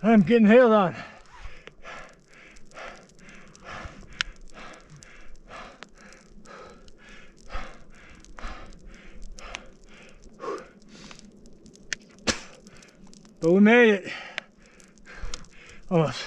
I'm getting hailed on. But we made it. Almost.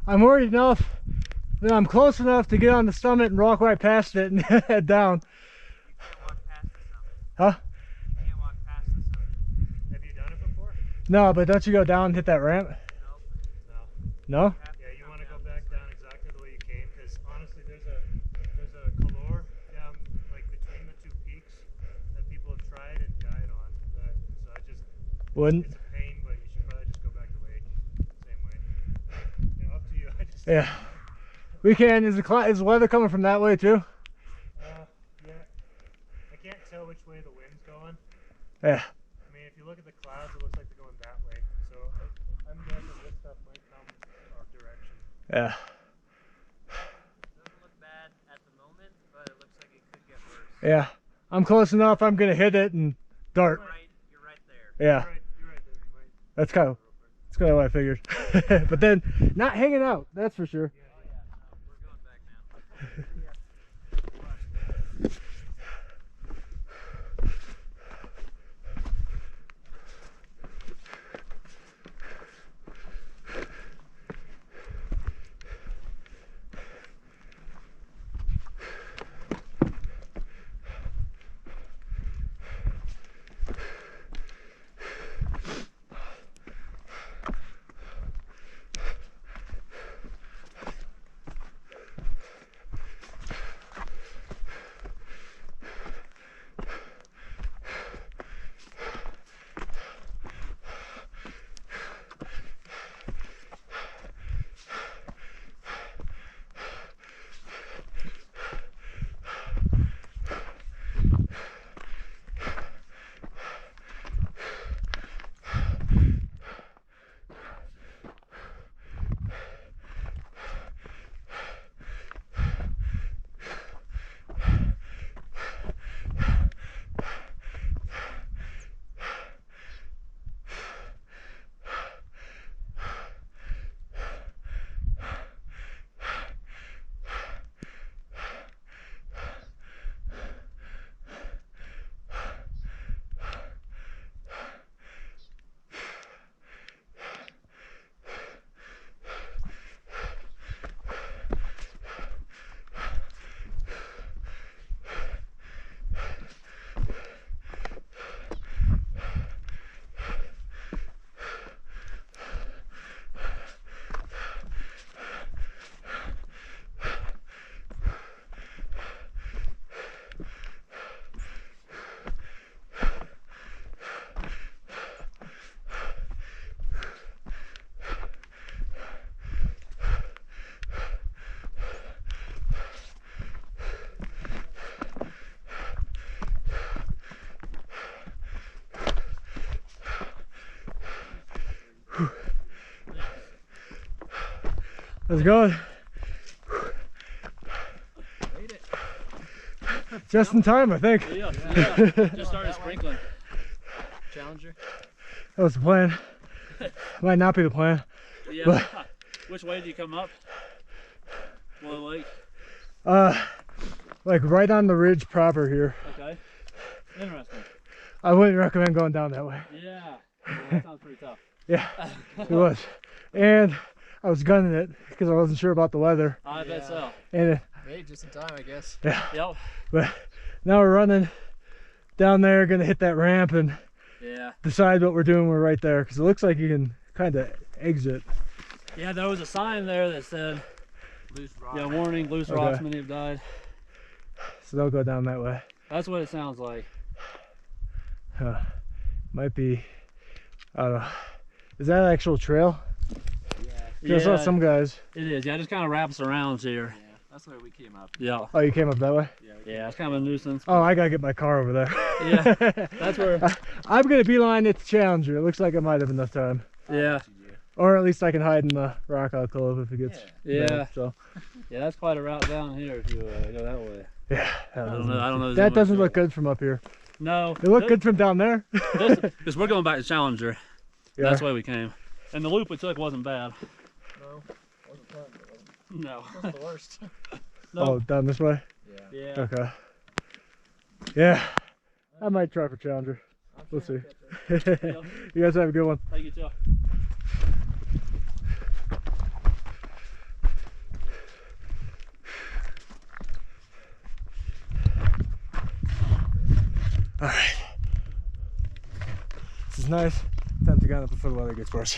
I'm worried enough that I'm close enough to get on the summit and walk right past it and head down. You can't walk past the summit. Huh? You can't walk past the summit. Have you done it before? No, but don't you go down and hit that ramp? Nope. No? No? Yeah, you want to go back down exactly the way you came, because honestly there's a couloir down like between the two peaks that people have tried and died on. So I just Wouldn't? It's a pain, but you should probably just go back the same way. You know, up to you. Yeah. We can. Is the weather coming from that way too? Yeah. I can't tell which way the wind's going. Yeah. I mean, if you look at the clouds, it looks like they're going that way. So I'm guessing this stuff might come our direction. Yeah. Doesn't look bad at the moment, but it looks like it could get worse. Yeah. I'm close enough. I'm gonna hit it and dart. You're right there. Yeah. You're right there. You might. That's kind of what I figured. But then not hanging out. That's for sure. Yeah. Oh yeah. No, we're going back now. Let's go. Made it. Just in time, I think. Yeah. Just started sprinkling. Challenger. That was the plan. Might not be the plan. Yeah. But- Which way did you come up? Willow Lake. Like right on the ridge proper here. Okay. Interesting. I wouldn't recommend going down that way. Yeah. That sounds pretty tough. Yeah, it was. And I was gunning it because I wasn't sure about the weather. I bet so. And Made it just in time, I guess. yeah, Yep. but now we're running down there, gonna hit that ramp and Yeah. decide what we're doing. We're right there because it looks like you can kind of exit. Yeah, there was a sign there that said, Loose rock. yeah, warning, loose Okay. rocks, many have died. So they'll go down that way. That's what it sounds like. Might be, I don't know. Is that an actual trail? Yeah. I saw some guys. It is. Yeah, it just kind of wraps around here. Yeah. That's where we came up. Yeah. Oh, you came up that way? Yeah, it's kind of a nuisance. Oh, I gotta get my car over there. Yeah, that's where. I'm gonna beeline it to Challenger. It looks like I might have enough time. Yeah. Or at least I can hide in the rock alcove if it gets Yeah. bad, so Yeah, that's quite a route down here if you go that way. yeah. I don't know. That doesn't look good from up here. No. It looked good from down there. Because we're going back to Challenger. Yeah. That's why we came. And the loop we took wasn't bad. No. Wasn't fun. It No. wasn't the worst. No. Oh, down this way? Yeah. Yeah. Okay. Yeah. I might try for Challenger. We'll see. You guys have a good one. Thank you, too. Alright. This is nice. Time to get up before the weather gets worse.